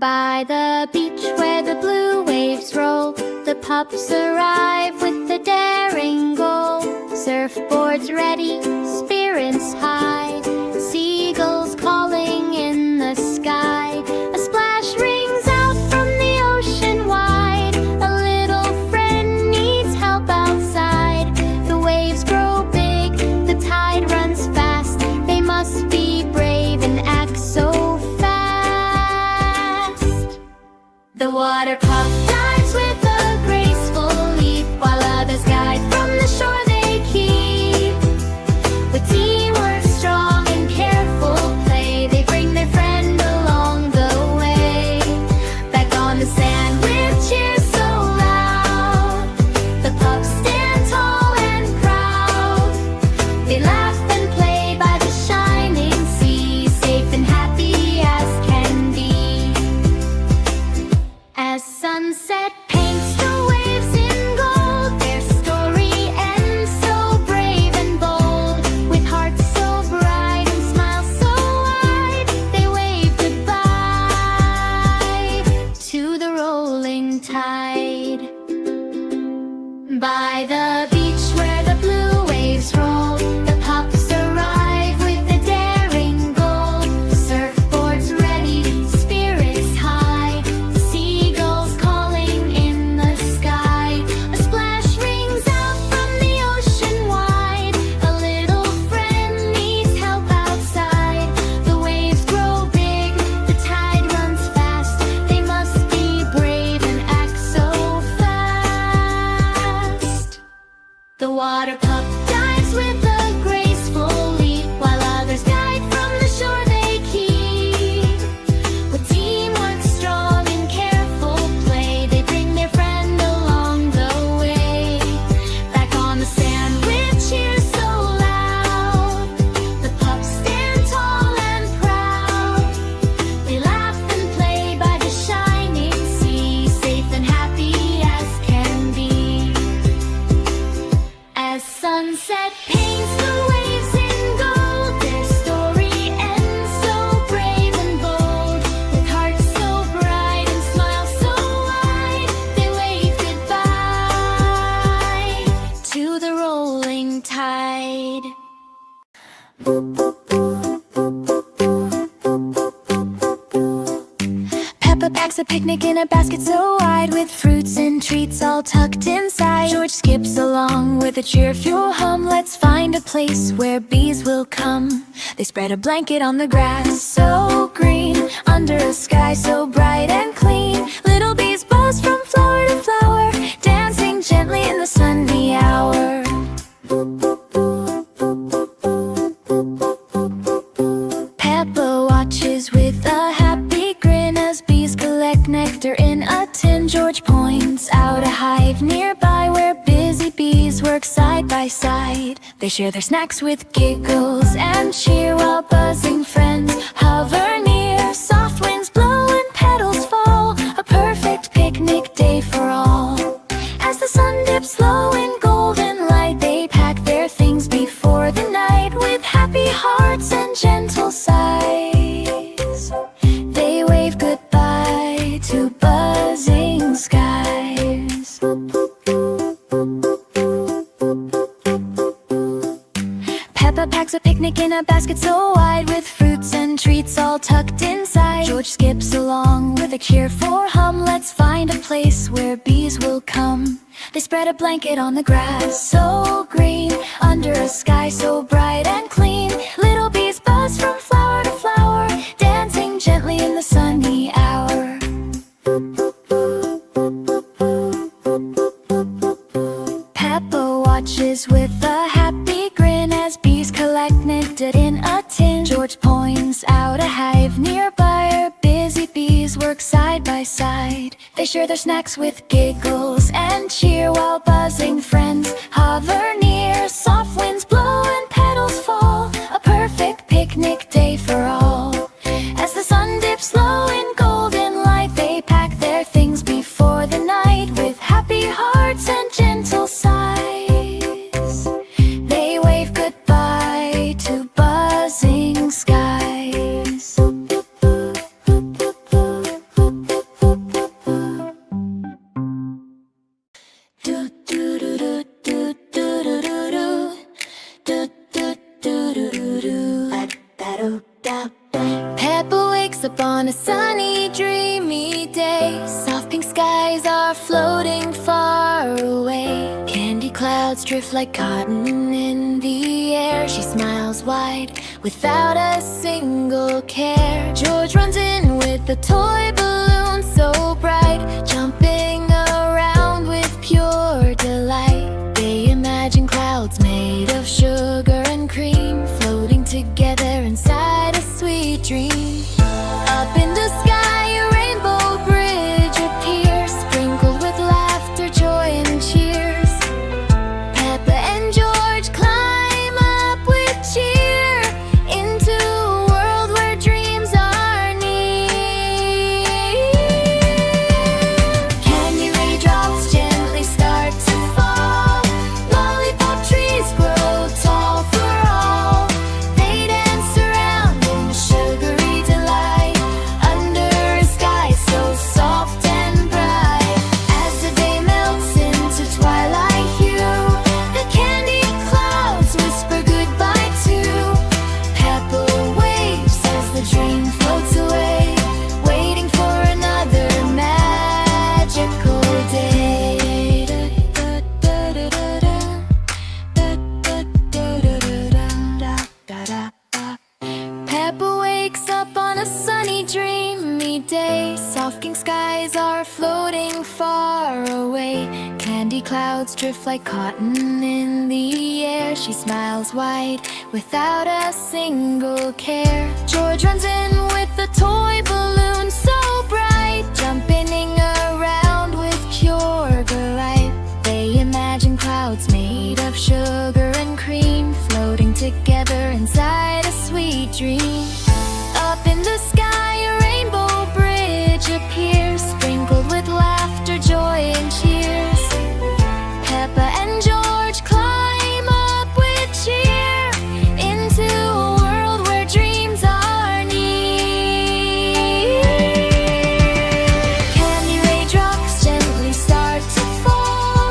By the beach where the blue waves roll, the pups arrive with the daring goal. Surfboards ready, spirits high, seagulls calling in the sky. A splash rings out from the ocean wide, a little friend needs help outside. The waves grow big, the tide runs fast, they must be brave and act so fast. The water pup dives with a graceful leap, while others guide from the shore they keep. With teamwork strong and careful play, they bring their friend along the way. Back on the sand with cheers so loud, the pups stand tall and proud. They laugh and play by the shining sea, safe and happy as can be. As sunset paints the waves in gold, their story ends so brave and bold. With hearts so bright and smiles so wide, they wave goodbye to the rolling tide. By the beach where the blue waves roll, the pups arrive with a daring goal. Surfboards ready, spirits high, seagulls calling in the sky. A splash rings out from the ocean wide, a little friend needs help outside. The waves grow big, the tide runs fast, they must be brave and act so fast. The water pup dives with a graceful leap, while others guide from the shore they keep. With teamwork strong and careful play, they bring their friend along the way. Back on the sand with cheers so loud, the pups stand tall and proud. They laugh and play by the shining sea, safe and happy as can be. As sunset paints the waves in gold, their story ends so brave and bold. With hearts so bright and smiles so wide, they wave goodbye to the rolling tide. Peppa packs a picnic in a basket so wide, with fruits and treats all tucked inside. George skips along with a cheerful hum. Let's find a place where bees will come. They spread a blanket on the grass so green, under a sky so bright and clean. Little bees buzz from flower to flower, dancing gently in the sunny hour. Peppa watches with a happy grin as bees collect nectar in a tin. George points out a hive nearby where busy bees work side by side. They share their snacks with giggles and cheer, while buzzing friends hover near. Soft winds blow and petals fall, a perfect picnic day for all. As the sun dips low in golden light, they pack their things before the night. With happy hearts and gentle sighs, they wave goodbye to buzzing skies. Peppa packs a picnic in a basket so wide, with fruits and treats all tucked inside. George skips along with a cheerful hum. Let's find a place where bees will come. They spread a blanket on the grass so green, under a sky so bright and clean. Little bees buzz from flower to flower, dancing gently in the sunny hour. Peppa watches with a happy grin as bees collect nectar in a tin. George points out a hive nearby where busy bees work side by side. They share their snacks with giggles and cheer, while buzzing friends hover near. Soft winds blow and petals fall, a perfect picnic day for all. As the sun dips low in golden light, they pack their things before the night. With happy hearts and gentle sighs, they wave goodbye to buzzing skies. floating far away. Candy clouds drift like cotton in the air. She smiles wide without a single care. George runs in with a toy balloon so bright, jumping around with pure delight. They imagine clouds made of sugar and cream, floating together inside a sweet dream. Up in the sky, a rainbow bridge appears, sprinkled with laughter, joy, and cheers. Peppa and George climb up with cheer into a world where dreams are near. Candy raindrops gently start to fall. Lollipop trees grow tall for all. They dance around in sugary delight under a sky so soft and bright. As the day melts into twilight hue, the candy clouds whisper goodbye to. Peppa waves as the dream floats away, waiting for another magical day. Peppa wakes up on a sunny, dreamy day. Soft pink skies are floating far away. Candy clouds drift like cotton in the air. She smiles wide without a single care. George runs in with a toy balloon so bright, jumping around with pure delight. They imagine clouds made of sugar and cream, floating together inside a sweet dream. Up in the sky, a rainbow bridge appears, sprinkled with laughter, joy, and cheers. Peppa and George climb up with cheer into a world where dreams are near. Candy raindrops gently start to fall.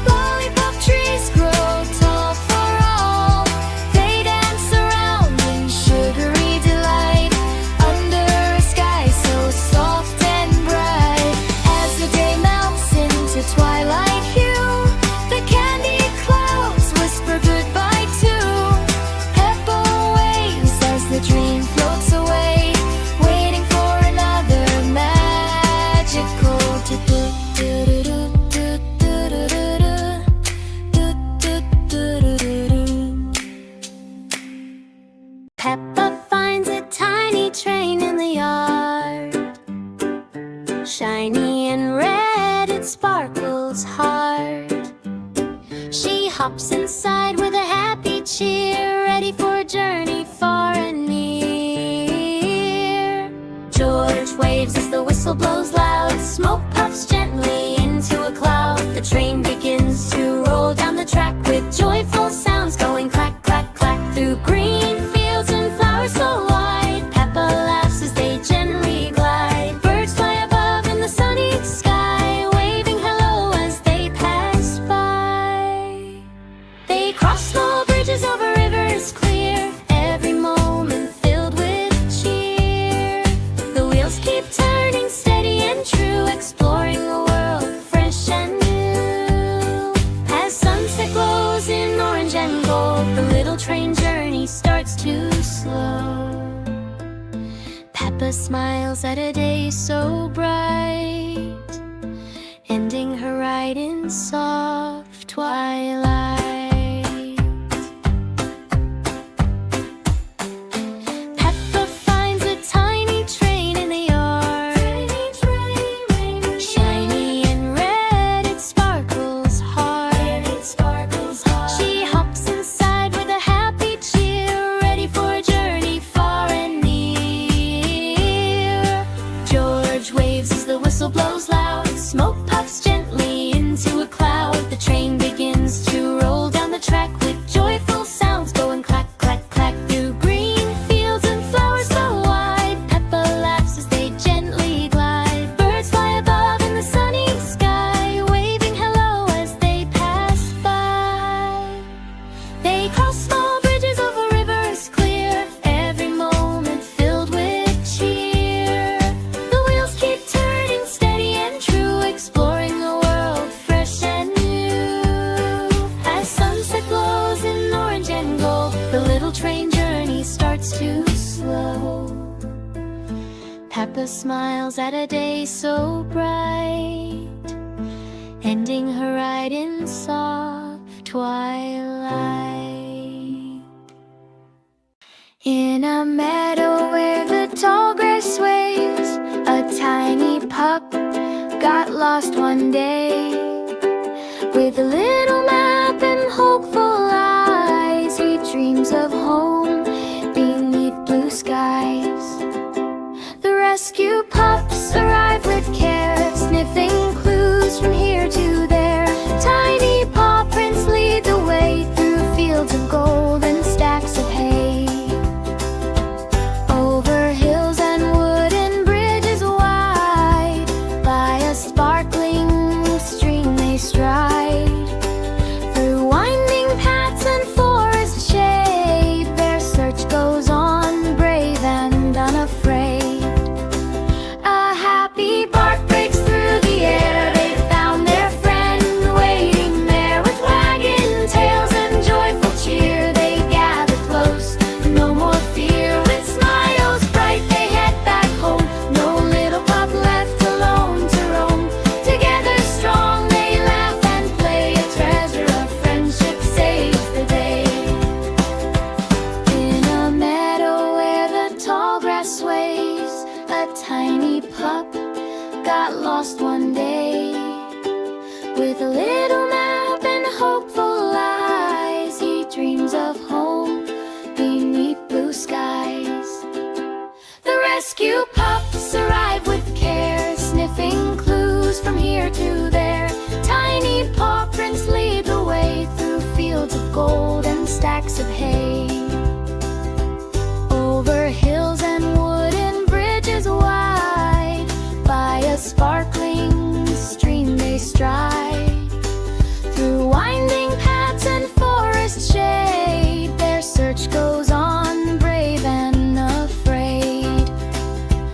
Lollipop trees grow tall for all. They dance around in sugary delight under a sky so soft and bright. As the day melts into twilight hue, the candy clouds whisper goodbye to. Peppa waves as the dream floats away, waiting for another magical Peppa finds a tiny train in the yard. Shiny and red, it sparkles hard. She hops inside with a happy cheer, ready for a journey far and near. George waves as the whistle blows loud. Smoke puffs gently into a cloud. The train begins to roll down the track with joyful sounds going clack, clack, clack through green fields and flowers so wide. Peppa laughs as they gently glide. Birds fly above in the sunny sky, waving hello as they pass by. They cross small bridges over rivers clear, every moment filled with cheer. The wheels keep turning steady and true, exploring a world fresh and new. As sunset glows in orange and gold, the little train journey starts to slow. Peppa smiles at a day so bright, ending her ride in soft twilight. Peppa finds a tiny train in the yard. Shiny and red, it sparkles hard. She hops inside with a happy cheer, ready for a journey far and near. George waves as the whistle blows loud. Smoke puffs gently into a cloud. The train begins to roll down the track with joyful sounds going clack, clack, clack through green fields and flowers so wide. Peppa laughs as they gently glide. Birds fly above in the sunny sky, waving hello as they pass by. They cross small bridges over rivers clear, every moment filled with cheer. The wheels keep turning steady and smiles at a day so bright, ending her ride in soft twilight. In a meadow where the tall grass sways, a tiny pup got lost one day. With a little map and hopeful eyes, he dreams of home beneath blue skies. The rescue pups arrive with care, sniffing clues from here to there. Tiny paw prints lead the way through fields of gold and stacks of hay. Over hills and wooden bridges wide, by a sparkling stream they stride. Through winding paths and forest shade, their search goes on, brave and unafraid. A happy bark breaks through the air, they found their friend waiting there. With wagging tails and joyful cheer, they gather close, no more fear. With smiles bright they head back home, no little pup left alone to roam. Together strong they laugh and play, a treasure of friendship saves the day. In a meadow where the tall grass sways, a tiny pup got lost one day. With a little map and hopeful eyes, he dreams of home beneath blue skies. The rescue pups arrive with care, sniffing clues from here to there. Tiny paw prints lead the way through fields of gold and stacks of hay. Over hills and wooden bridges wide, by a sparkling stream they stride. Through winding paths and forest shade, their search goes on, brave and afraid.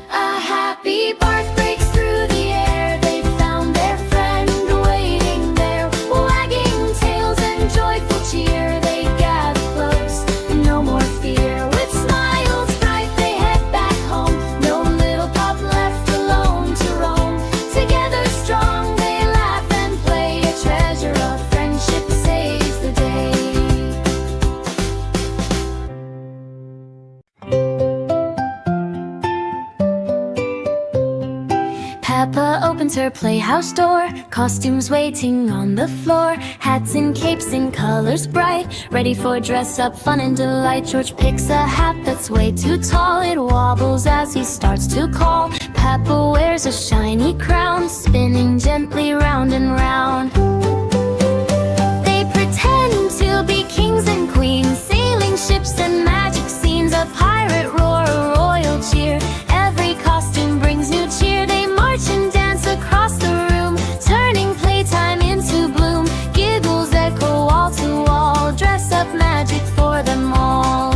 A happy bark breaks through the air, they found their friend waiting there. Wagging tails and joyful cheer, they gather close, no more fear. With smiles bright they head back home, no little pup left alone to roam. Together strong they laugh and play, a treasure of friendship saves the day. Peppa opens her playhouse door, costumes waiting on the floor. Hats and capes in colors bright, ready for dress-up fun and delight. George picks a hat that's way too tall, it wobbles as he starts to call. Peppa wears a shiny crown, spinning gently round and round. They pretend to be kings and queens, sailing ships and magic scenes. A pirate roar, a royal cheer, every costume brings new cheer. They march and dance across the room, turning playtime into bloom. Giggles echo wall to wall, dress up magic for them all.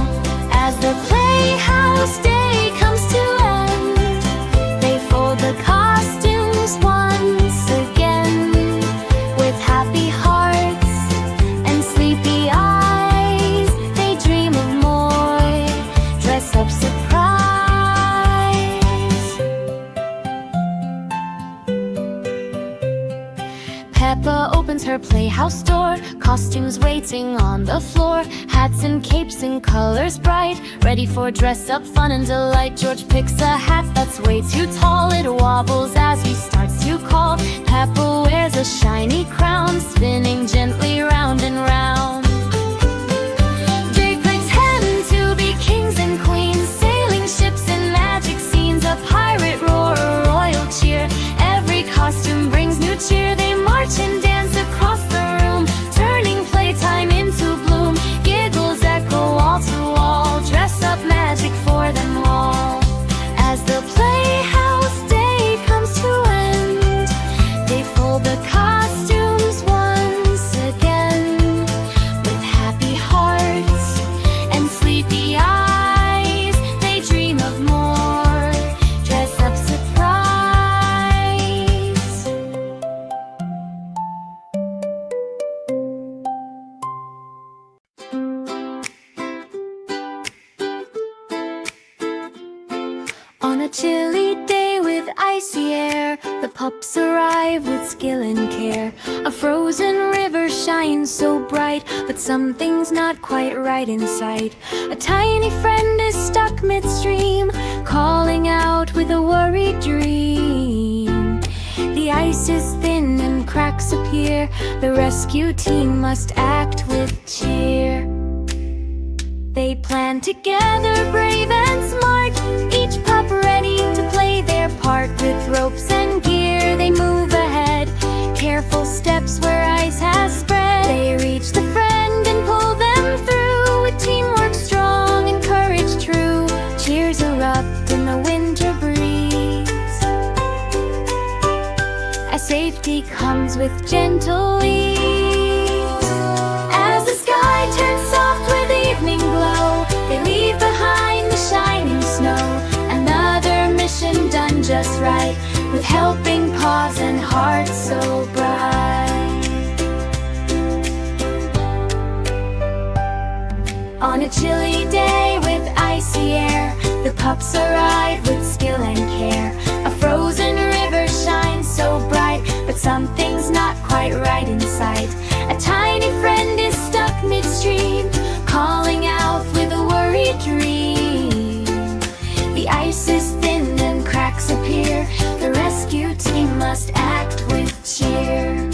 As the playhouse day comes to end, they fold the costumes once again. With happy hearts and sleepy eyes, they dream of more, dress up surprise. Peppa opens her playhouse door, costumes waiting on the floor. Hats and capes in colors bright, ready for dress-up fun and delight. George picks a hat that's way too tall, it wobbles as he starts to call. Peppa wears a shiny crown, spinning gently round and round. They pretend to be kings and queens, sailing ships and magic scenes. A pirate roar, a royal cheer, every costume brings new cheer. They march and dance across the room, turning playtime into bloom. Giggles echo wall to wall, dress up magic for them all. As the playhouse day comes to end, they fold the costumes once again. With happy hearts and sleepy eyes, they dream of more, dress up surprise. On a chilly day with ice icy air. The pups arrive with skill and care. A frozen river shines so bright, but something's not quite right in sight. A tiny friend is stuck midstream, calling out with a worried dream. The ice is thin and cracks appear. The rescue team must act with cheer. They plan together, brave and smart, each pup ready to play their part. With ropes and gear they move ahead, careful steps where ice has spread. They reach the friend and pull them through, with teamwork strong and courage true. Cheers erupt in the winter breeze, as safety comes with gentle ease. As the sky turns soft with evening glow, they leave behind the shining snow. Another mission done just right, with helping paws and hearts so bright. On a chilly day with icy air, the pups arrive with skill and care. A frozen river shines so bright, but something's not quite right in sight. A tiny friend is stuck midstream, calling out with a worried dream. The ice is thin and cracks appear. The rescue team must act with cheer.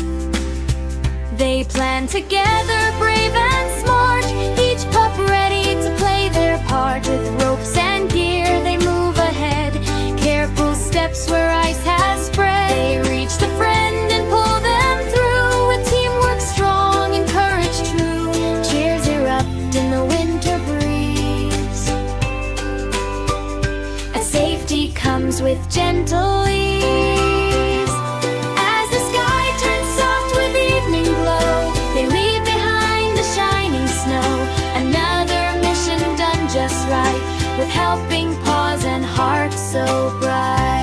They plan together, brave and smart, each pup ready to play their part. With ropes and gear they move ahead, careful steps where ice has spread. They reach the friend and pull them through, with teamwork strong and courage true. Cheers erupt in the winter breeze, as safety comes with gentle ease. As the sky turns soft with evening glow, they leave behind the shining snow. Another mission done just right, with helping paws and hearts so bright.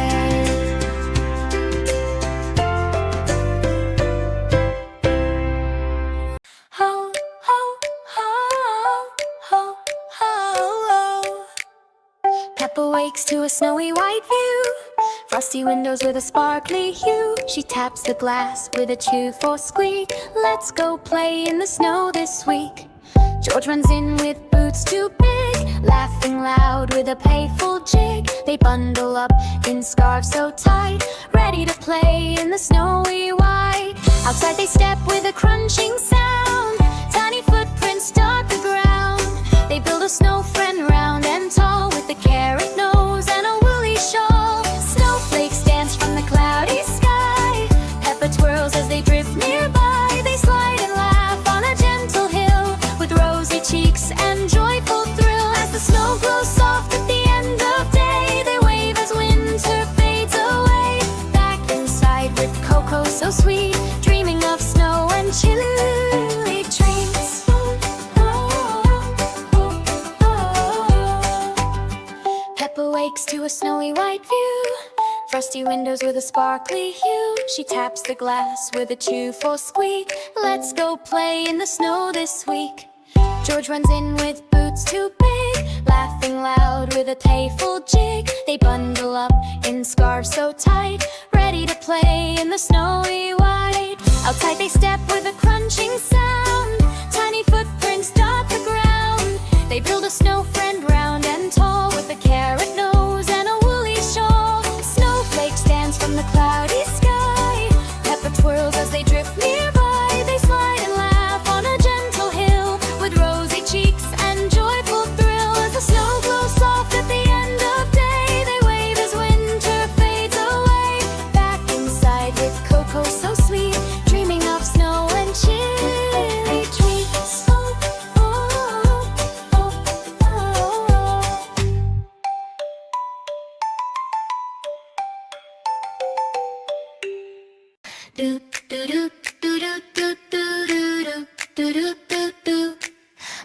Ho, ho, ho, ho, ho. Peppa wakes to a snowy white view, frosty windows with a sparkly hue. She taps the glass with a cheerful squeak. Let's go play in the snow this week. George runs in with boots too big, laughing loud with a playful jig. They bundle up in scarves so tight, ready to play in the snowy white. Outside they step with a crunching sound, tiny footprints dot the ground. They build a snow friend round and tall, with a carrot nose and a woolly shawl. Snowflakes dance from the cloudy sky, Peppa twirls as they drift nearby. They slide and laugh on a gentle hill, with rosy cheeks and joyful thrill. As the snow glows soft at the end of day, they wave as winter fades away. Back inside with cocoa so sweet, dreaming of snow and chilly treats. Peppa wakes to a snowy white view, frosty windows with a sparkly hue. She taps the glass with a cheerful squeak. Let's go play in the snow this week. George runs in with boots too big, laughing loud with a playful jig. They bundle up in scarves so tight, ready to play in the snowy white. Outside they step with a crunching sound, tiny footprints dot the ground. They build a snow friend round and tall, with a carrot nose and a woolly shawl. Snowflakes dance from the cloudy sky, Peppa twirls as they drift nearby. They slide and laugh on a gentle hill, with rosy cheeks and joyful thrill. As the snow glows soft at the end of day, they wave as winter fades away. Back inside with cocoa so sweet, dreaming of snow and chilly treats. Do do do do do do do do do do do.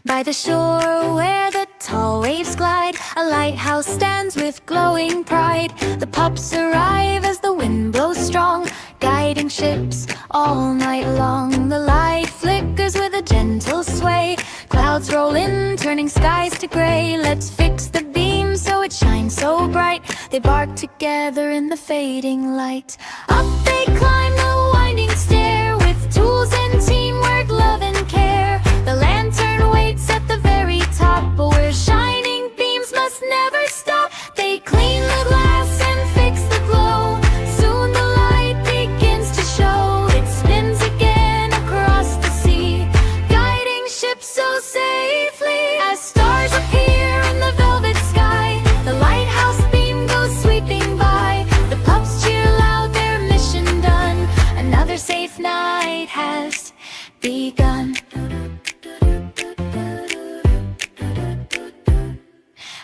By the shore where the tall waves glide, a lighthouse stands with glowing pride. The pups arrive as the wind blows strong, guiding ships all night long. The light flickers with a gentle sway, clouds roll in, turning skies to gray. Let's fix the beam so it shines so bright. They bark together in the fading light. Up they climb the winding stair, with tools and teamwork, love and care. The lantern waits at the very top, but where shining beams must never stop. They clean the glass and fix the glow. Soon the light begins to show. It spins again across the sea, guiding ships so safely. As stars appear in the velvet sky, the lighthouse beam goes sweeping by. The pups cheer loud, their mission done. Another safe night has begun.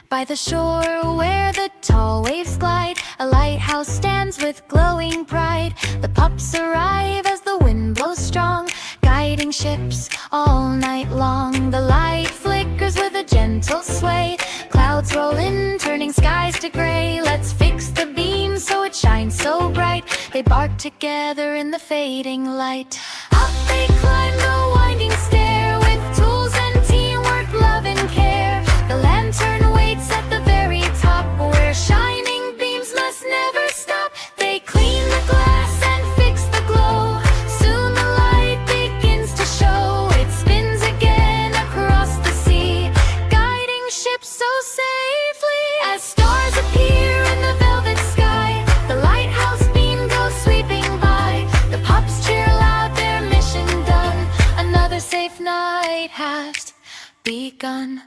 By the shore where the tall waves glide, a lighthouse stands with glowing pride. The pups arrive as the wind blows strong, guiding ships all night long. The light flickers with a gentle sway. Clouds roll in, turning skies to gray. Let's fix the beam so it shines so bright. They bark together in the fading light. Up they climb the winding stair, with tools and teamwork, love and care. The lantern waits at the very top, where shining beams must never stop. They clean the glass and fix the glow. Soon the light begins to show. It spins again across the sea, guiding ships so safely. As stars appear in the velvet sky, the lighthouse beam goes sweeping by. The pups cheer loud, their mission done. Another safe night has begun.